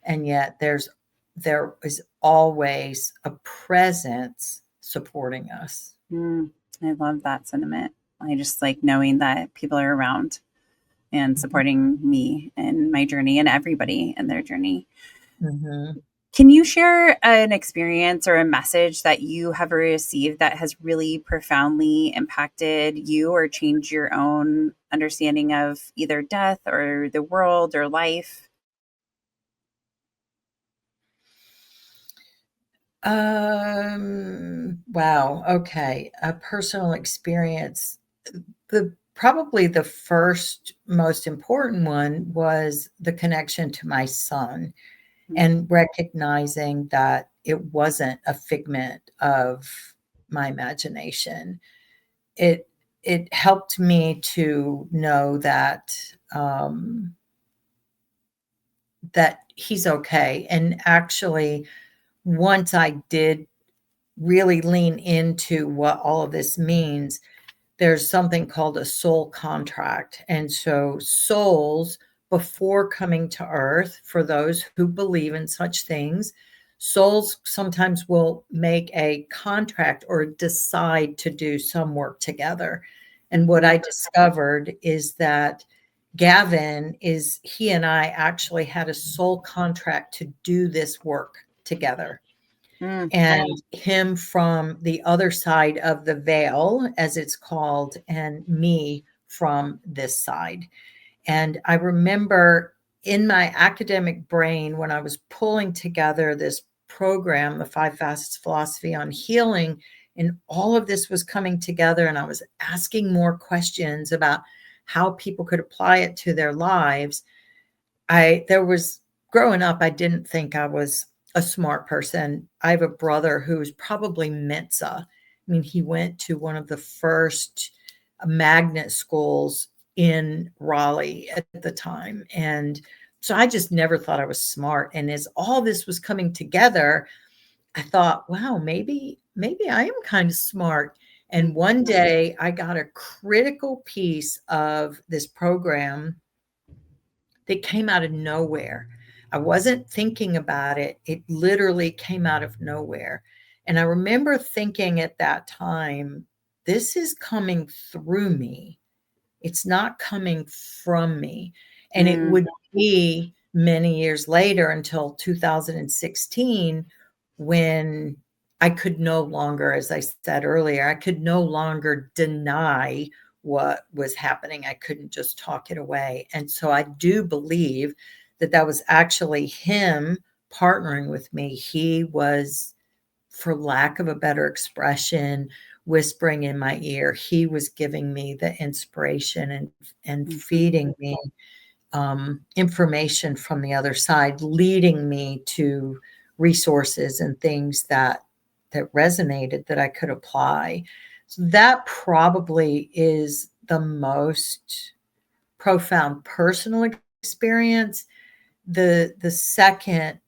And yet there is always a presence supporting us. mm. I love that sentiment. I just like knowing that people are around and supporting me and my journey, and everybody in their journey. Mhm. Can you share an experience or a message that you have received that has really profoundly impacted you or changed your own understanding of either death or the world or life? Wow. Okay. A personal experience. The probably the first most important one was the connection to my son, Mm, and recognizing that it wasn't a figment of my imagination. It it helped me to know that that he's okay. And actually, once I did really lean into what all of this means, there's something called a soul contract. And so, souls, before coming to earth, for those who believe in such things, souls sometimes will make a contract or decide to do some work together. And what mhm, I discovered is that Gavin is, he and I actually had a soul contract to do this work together, mm, and him from the other side of the veil, as it's called, and me from this side. And I remember in my academic brain, when I was pulling together this program, the Five Facets Philosophy on Healing, and all of this was coming together, and I was asking more questions about how people could apply it to their lives. There was, growing up, I didn't think I was a smart person. I have a brother who's probably Mensa. I mean, he went to one of the first magnet schools in Raleigh at the time. And so I just never thought I was smart. And as all this was coming together, I thought, wow, maybe I am kind of smart. And one day I got a critical piece of this program that came out of nowhere. I wasn't thinking about it. It literally came out of nowhere. And I remember thinking at that time, this is coming through me. It's not coming from me. And it would be many years later until 2016 when I could no longer, as I said earlier, I could no longer deny what was happening. I couldn't just talk it away. And so I do believe that that was actually him partnering with me. He was, for lack of a better expression, whispering in my ear. He was giving me the inspiration and feeding me information from the other side, leading me to resources and things that resonated that I could apply. So that probably is the most profound personal experience. The second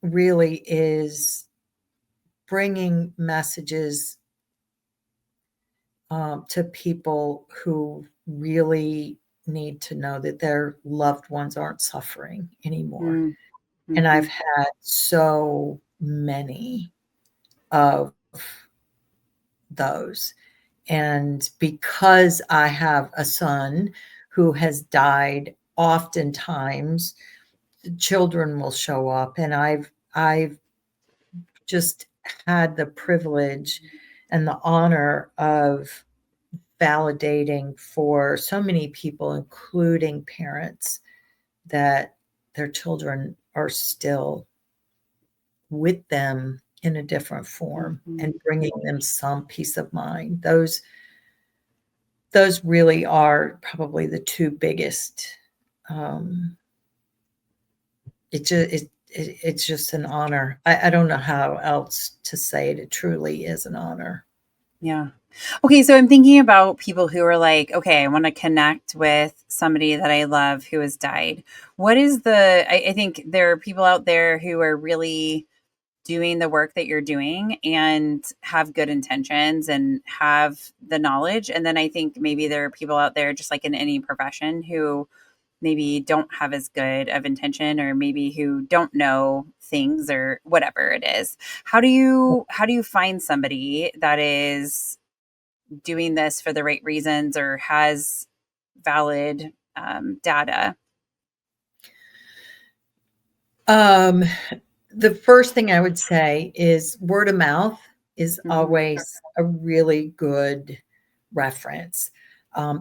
really is bringing messages to people who really need to know that their loved ones aren't suffering anymore. Mm-hmm. And I've had so many of those. And because I have a son who has died, oftentimes children will show up, and I've just had the privilege and the honor of validating for so many people, including parents, that their children are still with them in a different form and bringing them some peace of mind. Those really are probably the two biggest. It's just an honor. I don't know how else to say it. It truly is an honor. Yeah. Okay. So I'm thinking about people who are like, okay, I want to connect with somebody that I love who has died. What is I think there are people out there who are really doing the work that you're doing and have good intentions and have the knowledge. And then I think maybe there are people out there, just like in any profession, who maybe don't have as good of intention, or maybe who don't know things or whatever it is. How do you find somebody that is doing this for the right reasons or has valid data? The first thing I would say is word of mouth is always a really good reference.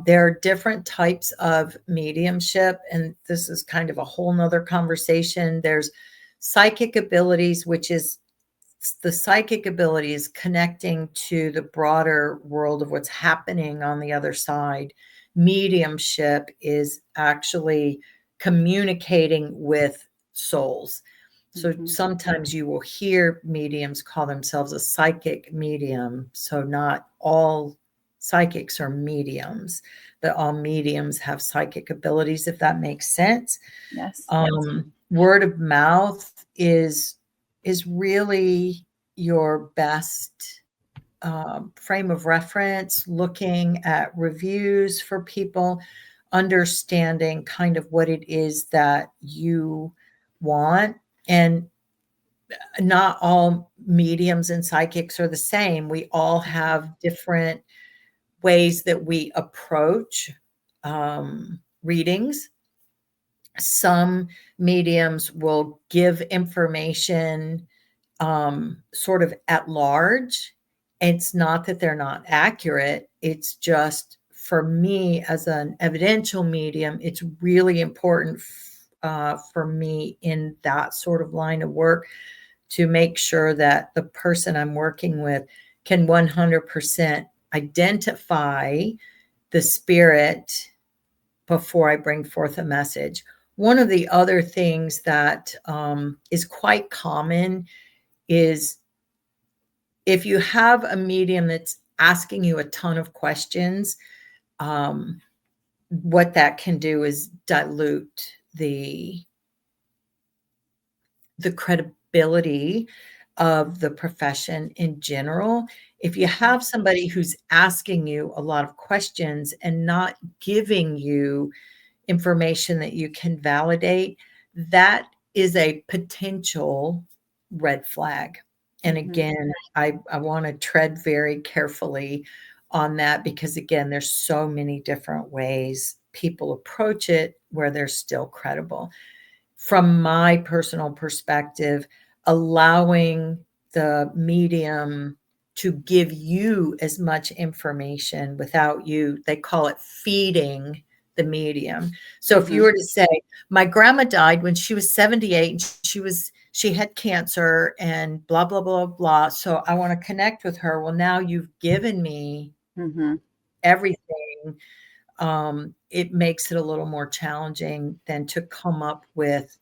There are different types of mediumship, and this is kind of a whole nother conversation. There's psychic abilities, which is the psychic ability is connecting to the broader world of what's happening on the other side. Mediumship is actually communicating with souls. So sometimes you will hear mediums call themselves a psychic medium. So not all psychics are mediums, but all mediums have psychic abilities, if that makes sense. Yes. Word of mouth is really your best frame of reference, looking at reviews for people, understanding kind of what it is that you want. And not all mediums and psychics are the same. We all have different ways that we approach readings. Some mediums will give information sort of at large. It's not that they're not accurate. It's just, for me as an evidential medium, it's really important for me in that sort of line of work to make sure that the person I'm working with can 100% identify the spirit before I bring forth a message. One of the other things that is quite common is if you have a medium that's asking you a ton of questions, what that can do is dilute the credibility of the profession in general. If you have somebody who's asking you a lot of questions and not giving you information that you can validate, that is a potential red flag. And again, I want to tread very carefully on that, because again, there's so many different ways people approach it where they're still credible. From my personal perspective, allowing the medium to give you as much information without you, they call it feeding the medium. So if you were to say, my grandma died when she was 78 and she had cancer and blah, blah, blah, blah. So I want to connect with her. Well, now you've given me everything. It makes it a little more challenging than to come up with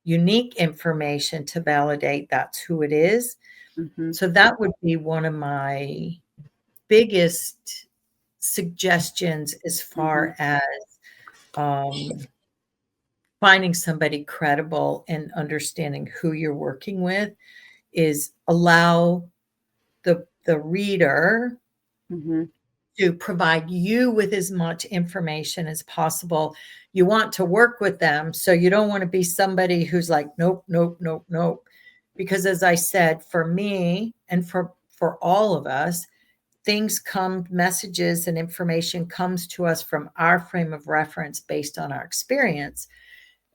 unique information to validate that's who it is. So that would be one of my biggest suggestions as far as finding somebody credible and understanding who you're working with, is allow the reader to provide you with as much information as possible. You want to work with them, so you don't want to be somebody who's like, nope, nope, nope, nope. Because as I said, for me and for all of us, things come, messages and information comes to us from our frame of reference based on our experience.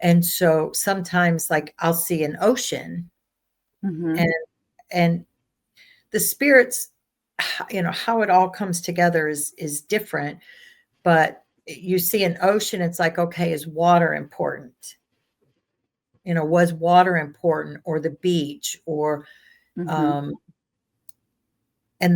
And so sometimes, like, I'll see an ocean and the spirits, how it all comes together is different. But you see an ocean, it's like, okay, is water important? Was water important, or the beach, or and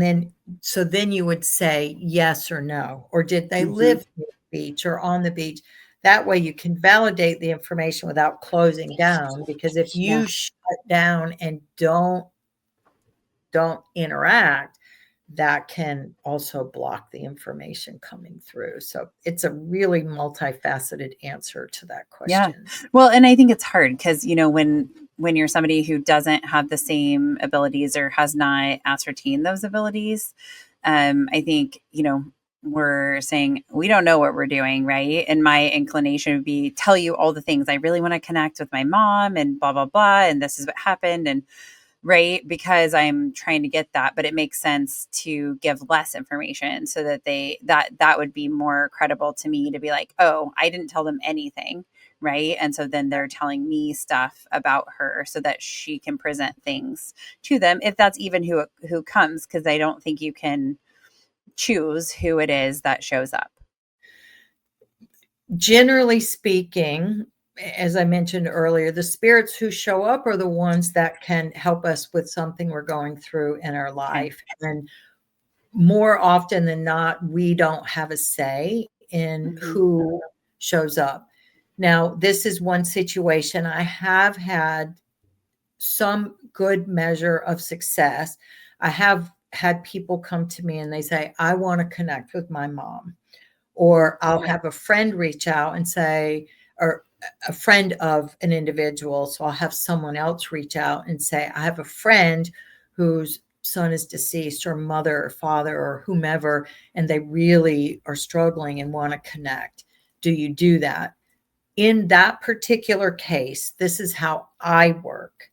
then you would say yes or no, or did they live near the beach or on the beach? That way you can validate the information without closing down, because if you shut down and don't interact, that can also block the information coming through. So it's a really multifaceted answer to that question. Well, and I think it's hard because, when you're somebody who doesn't have the same abilities or has not ascertained those abilities, I think, we're saying we don't know what we're doing, right? And my inclination would be tell you all the things. I really want to connect with my mom and blah, blah, blah. And this is what happened. And right, because I'm trying to get that, but it makes sense to give less information so that that would be more credible to me, to be like, oh, I didn't tell them anything, right? And so then they're telling me stuff about her so that she can present things to them, if that's even who comes, because I don't think you can choose who it is that shows up. Generally speaking, as I mentioned earlier, the spirits who show up are the ones that can help us with something we're going through in our life. And more often than not, we don't have a say in who shows up. Now, this is one situation I have had some good measure of success. I have had people come to me and they say, I want to connect with my mom. Or I'll have a friend reach out and say, or a friend of an individual. So I'll have someone else reach out and say, I have a friend whose son is deceased, or mother or father or whomever, and they really are struggling and want to connect. Do you do that? In that particular case, this is how I work.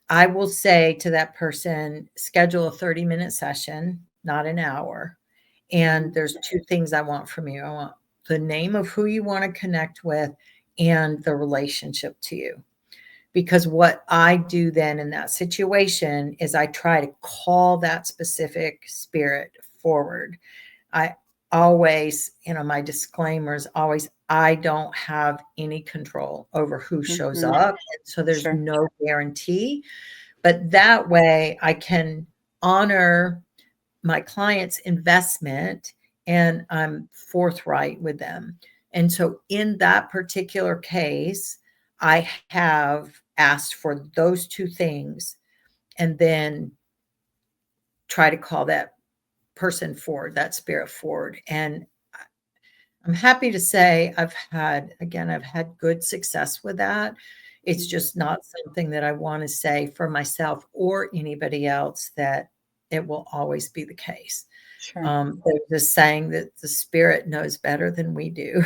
I will say to that person, schedule a 30-minute session, not an hour. And there's two things I want from you. I want the name of who you want to connect with and the relationship to you. Because what I do then in that situation is I try to call that specific spirit forward. I always, my disclaimers always, I don't have any control over who shows up. So there's no guarantee. But that way I can honor my client's investment and I'm forthright with them. And so in that particular case, I have asked for those two things and then try to call that person forward, that spirit forward. And I'm happy to say I've had good success with that. It's just not something that I want to say for myself or anybody else that it will always be the case. Sure. There's this saying that the spirit knows better than we do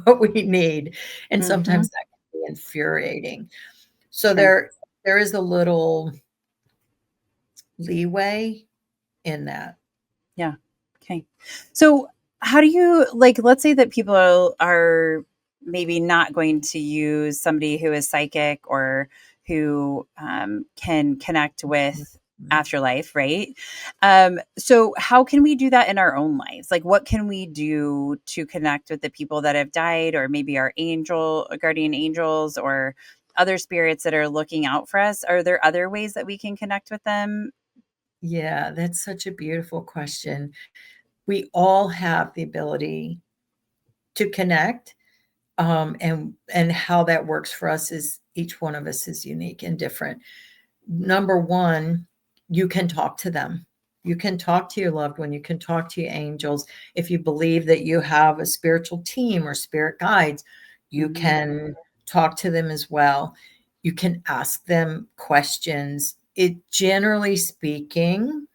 what we need, and sometimes that can be infuriating. So Sure. there is a little leeway in that. Yeah. Okay. So how do you, like, let's say that people are maybe not going to use somebody who is psychic or who can connect with Mhm. afterlife, right? So how can we do that in our own lives? Like, what can we do to connect with the people that have died, or maybe our guardian angels, or other spirits that are looking out for us? Are there other ways that we can connect with them? Yeah, that's such a beautiful question. We all have the ability to connect, and how that works for us is each one of us is unique and different. Number one, you can talk to them. You can talk to your loved one. You can talk to your angels. If you believe that you have a spiritual team or spirit guides, you Mm-hmm. can talk to them as well. You can ask them questions. It, generally speaking,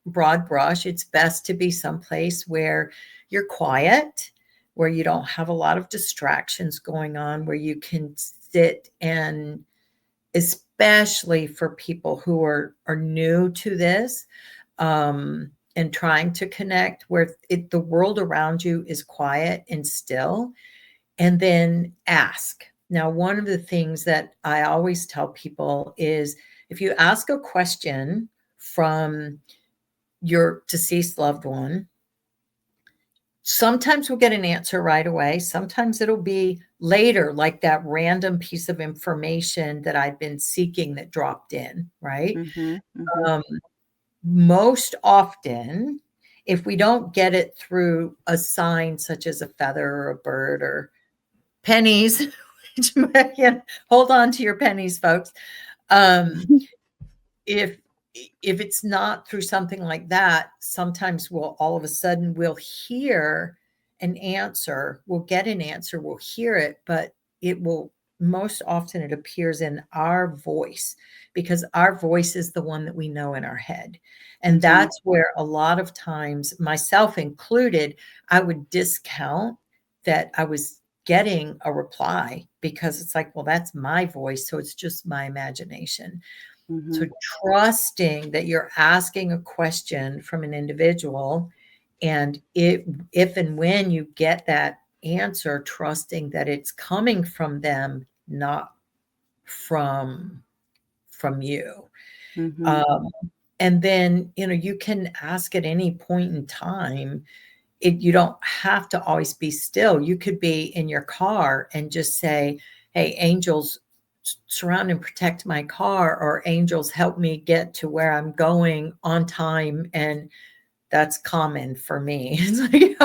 broad brush, it's best to be someplace where you're quiet, where you don't have a lot of distractions going on, where you can sit, and especially for people who are new to this, and trying to connect, where the world around you is quiet and still, and then ask. Now, one of the things that I always tell people is, if you ask a question from your deceased loved one, sometimes we'll get an answer right away. Sometimes it'll be later, like that random piece of information that I've been seeking that dropped in, right? Mm-hmm. Mm-hmm. Um, Most often, if we don't get it through a sign such as a feather or a bird or pennies, which, hold on to your pennies, folks. Um, if if it's not through something like that, sometimes we'll all of a sudden we'll hear an answer, we'll get an answer, we'll hear it, but it will, most often it appears in our voice, because our voice is the one that we know in our head. And Mm-hmm. that's where a lot of times, myself included, I would discount that I was getting a reply, because it's like, well, that's my voice, so it's just my imagination. Mm-hmm. So trusting that you're asking a question from an individual, and if and when you get that answer, trusting that it's coming from them, not from you. Mm-hmm. Um, and then, you can ask at any point in time. You don't have to always be still. You could be in your car and just say, hey, angels, surround and protect my car, or angels, help me get to where I'm going on time. And that's common for me. It's like,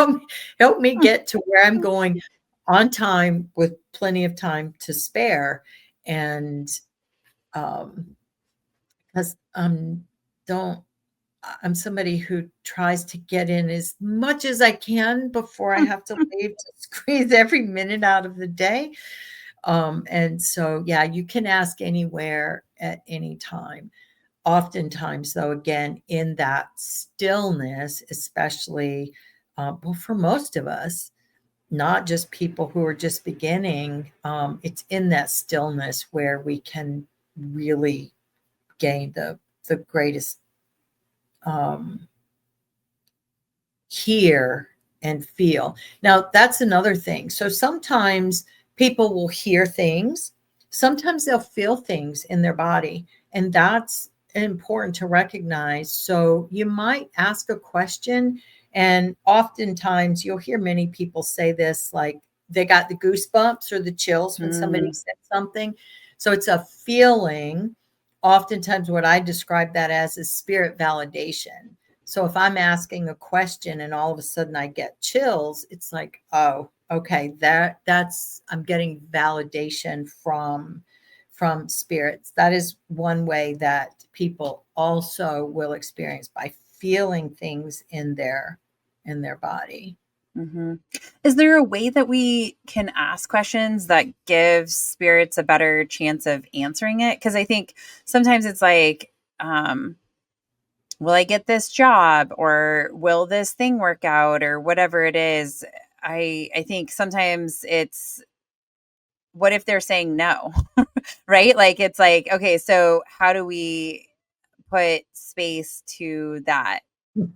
help me get to where I'm going on time with plenty of time to spare. And because don't I'm somebody who tries to get in as much as I can before I have to leave, to squeeze every minute out of the day. And so, yeah, you can ask anywhere at any time. Oftentimes, though, again, in that stillness, especially, well, for most of us, not just people who are just beginning, it's in that stillness where we can really gain the greatest, um, hear and feel. Now, that's another thing. So sometimes people will hear things, sometimes they'll feel things in their body, and that's important to recognize. So you might ask a question, and oftentimes you'll hear many people say this, like they got the goosebumps or the chills when somebody Mm-hmm. said something. So it's a feeling. Oftentimes, what I describe that as is spirit validation. So if I'm asking a question and all of a sudden I get chills, it's like, oh, okay, that's I'm getting validation from spirits. That is one way that people also will experience, by feeling things in their body. Mm-hmm. Is there a way that we can ask questions that gives spirits a better chance of answering it? Because I think sometimes it's like, will I get this job, or will this thing work out, or whatever it is. I think sometimes it's, what if they're saying no? Right? Like, it's like, okay, so how do we put space to that?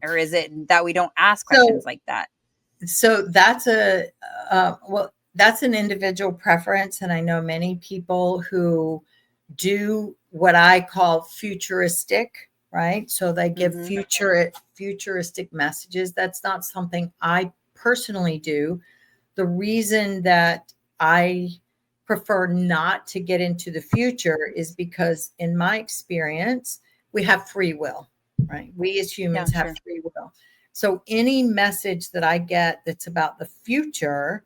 Or is it that we don't ask So, questions like that? so that's an individual preference. And I know many people who do what I call futuristic, right? So they give Mm-hmm. futuristic messages. That's not something I personally do. The reason that I prefer not to get into the future is because, in my experience, we have free will, right? We as Yeah, humans have sure. free will. So any message that I get that's about the future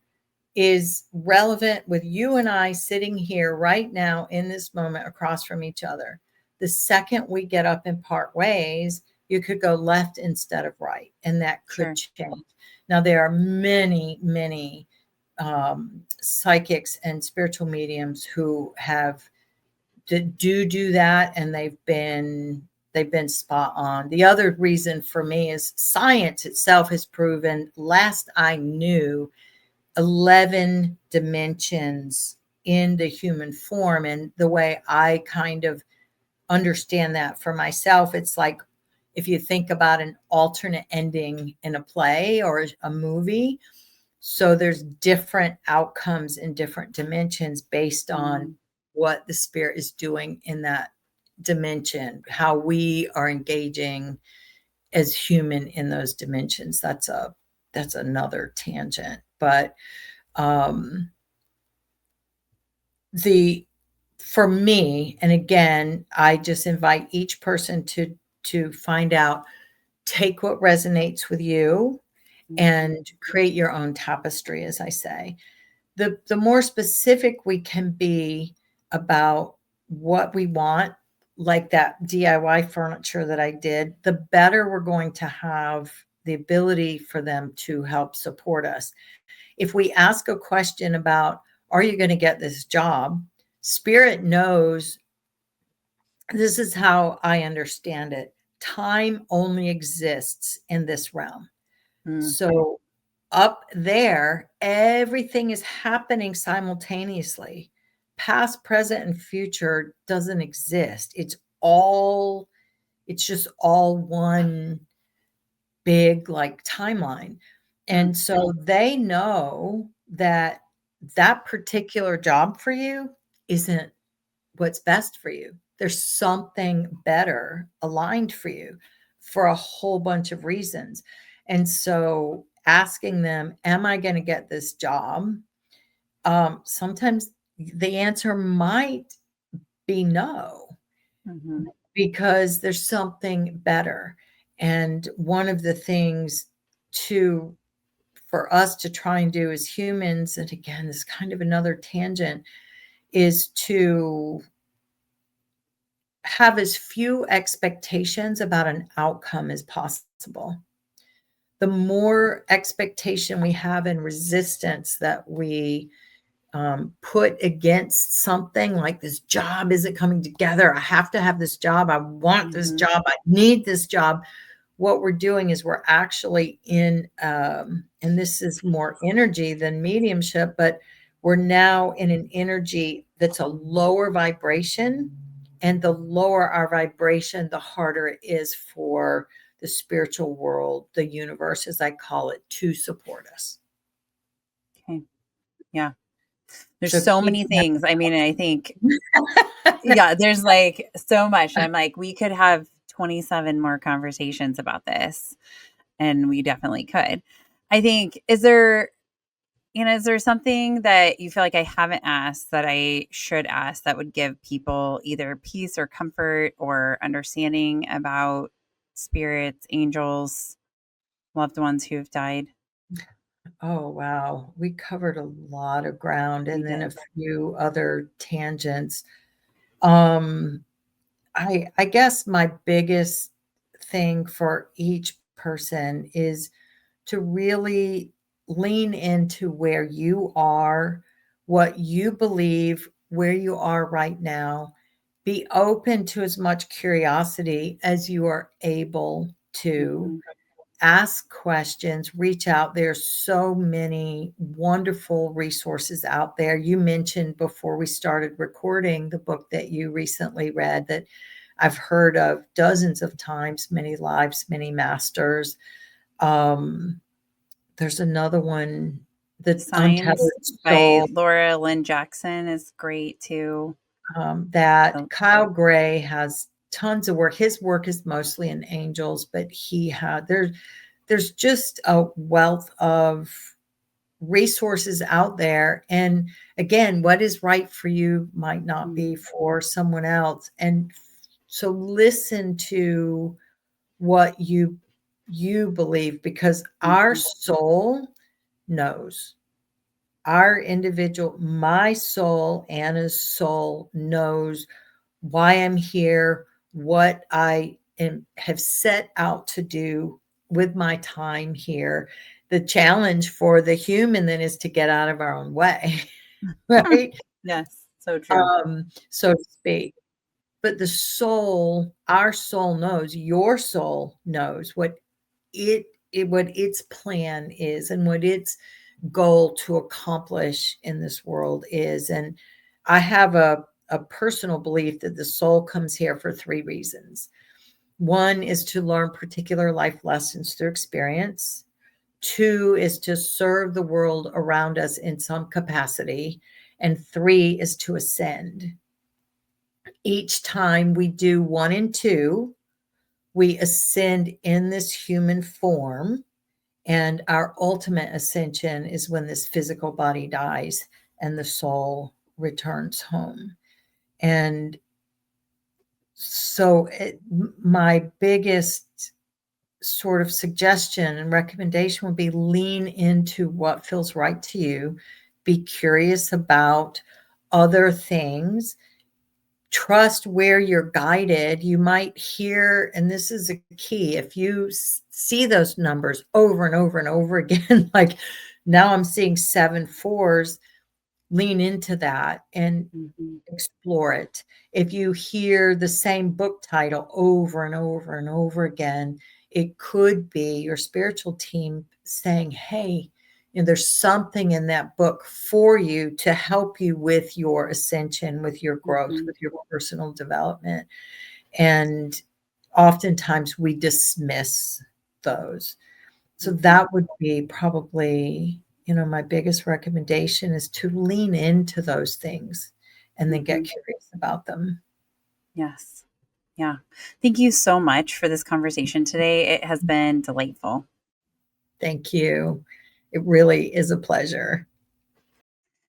is relevant with you and I sitting here right now in this moment across from each other. The second we get up and part ways, you could go left instead of right, and that could Sure. change. Now, there are many, many psychics and spiritual mediums who have do that, and they've been spot on. The other reason for me is science itself has proven, last I knew, 11 dimensions in the human form. And the way I kind of understand that for myself, it's like if you think about an alternate ending in a play or a movie. So there's different outcomes in different dimensions based on what the spirit is doing in that dimension, how we are engaging as human in those dimensions. That's another tangent. But um the for me, and again, I just invite each person to find out, take what resonates with you Mm-hmm. and create your own tapestry, as I say. The more specific we can be about what we want, like that DIY furniture that I did, the better we're going to have the ability for them to help support us. If we ask a question about, are you going to get this job? Spirit knows, this is how I understand it. Time only exists in this realm. Mm-hmm. So up there, everything is happening simultaneously. Past, present, and future doesn't exist. It's just all one big like timeline. And so they know that that particular job for you isn't what's best for you. There's something better aligned for you for a whole bunch of reasons. And so asking them, am I going to get this job? Sometimes the answer might be no, Mm-hmm. because there's something better. And one of the things to for us to try and do as humans, and again, this is kind of another tangent, is to have as few expectations about an outcome as possible. The more expectation we have and resistance that we put against something, like this job isn't coming together, I have to have this job, I want this Mm-hmm. job, I need this job. What we're doing is we're actually in, and this is more energy than mediumship, but we're now in an energy that's a lower vibration. And the lower our vibration, the harder it is for the spiritual world, the universe, as I call it, to support us. Okay. Yeah. There's So so keep many things. I mean, I think, that. yeah, there's like so much. I'm like, we could have 27 more conversations about this, and we definitely could. I think, is there something that you feel like I haven't asked that I should ask that would give people either peace or comfort or understanding about spirits, angels, loved ones who have died? Oh, wow. We covered a lot of ground We and then a did. few other tangents. Um, I guess my biggest thing for each person is to really lean into where you are, what you believe, where you are right now. Be open to as much curiosity as you are able to. Ask questions, reach out. There's so many wonderful resources out there. You mentioned before we started recording the book that you recently read that I've heard of dozens of times, Many Lives, Many Masters. There's another one, The Signs Untethered by Soul. Laura Lynn Jackson is great too. That Kyle Gray has tons of work. His work is mostly in angels, but there's just a wealth of resources out there. And again, what is right for you might not be for someone else. And so listen to what you believe, because our soul knows. Our individual, my soul, Anna's soul knows why I'm here, what I have set out to do with my time here. The challenge for the human then is to get out of our own way, right? Yes, so true. So to speak. But the soul, our soul knows, your soul knows what its plan is and what its goal to accomplish in this world is. And I have a personal belief that the soul comes here for 3 reasons. One is to learn particular life lessons through experience. 2 is to serve the world around us in some capacity. And 3 is to ascend. Each time we do 1 and 2, we ascend in this human form. And our ultimate ascension is when this physical body dies and the soul returns home. And so my biggest sort of suggestion and recommendation would be lean into what feels right to you. Be curious about other things. Trust where you're guided. You might hear, and this is a key, if you see those numbers over and over and over again, like now I'm seeing 7 4s, lean into that and explore it. If you hear the same book title over and over and over again, it could be your spiritual team saying, hey, there's something in that book for you to help you with your ascension, with your growth, with your personal development. And oftentimes we dismiss those. So that would be probably, my biggest recommendation is to lean into those things and then get curious about them. Yes. Yeah. Thank you so much for this conversation today. It has been delightful. Thank you. It really is a pleasure.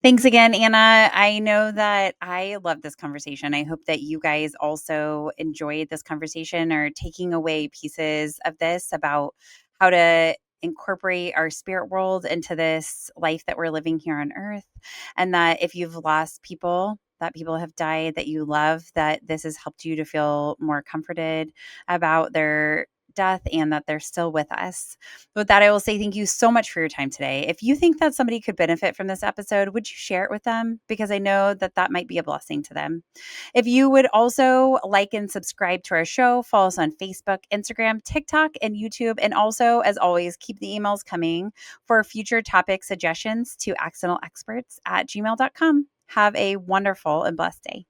Thanks again, Anna. I know that I love this conversation. I hope that you guys also enjoyed this conversation or taking away pieces of this about how to incorporate our spirit world into this life that we're living here on earth. And that if you've lost people, that people have died that you love, that this has helped you to feel more comforted about their death and that they're still with us. With that, I will say thank you so much for your time today. If you think that somebody could benefit from this episode, would you share it with them? Because I know that that might be a blessing to them. If you would also like and subscribe to our show, follow us on Facebook, Instagram, TikTok, and YouTube. And also, as always, keep the emails coming for future topic suggestions to accidentalexperts@gmail.com. Have a wonderful and blessed day.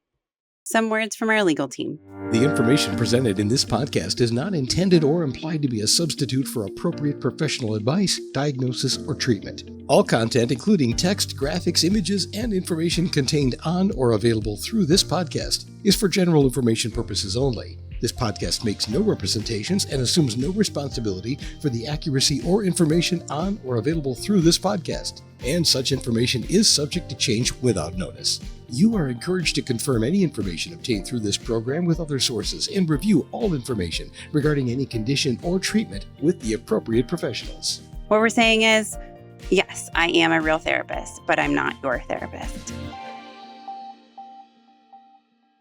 Some words from our legal team. The information presented in this podcast is not intended or implied to be a substitute for appropriate professional advice, diagnosis, or treatment. All content, including text, graphics, images, and information contained on or available through this podcast, is for general information purposes only. This podcast makes no representations and assumes no responsibility for the accuracy or information on or available through this podcast, and such information is subject to change without notice. You are encouraged to confirm any information obtained through this program with other sources and review all information regarding any condition or treatment with the appropriate professionals. What we're saying is, yes, I am a real therapist, but I'm not your therapist.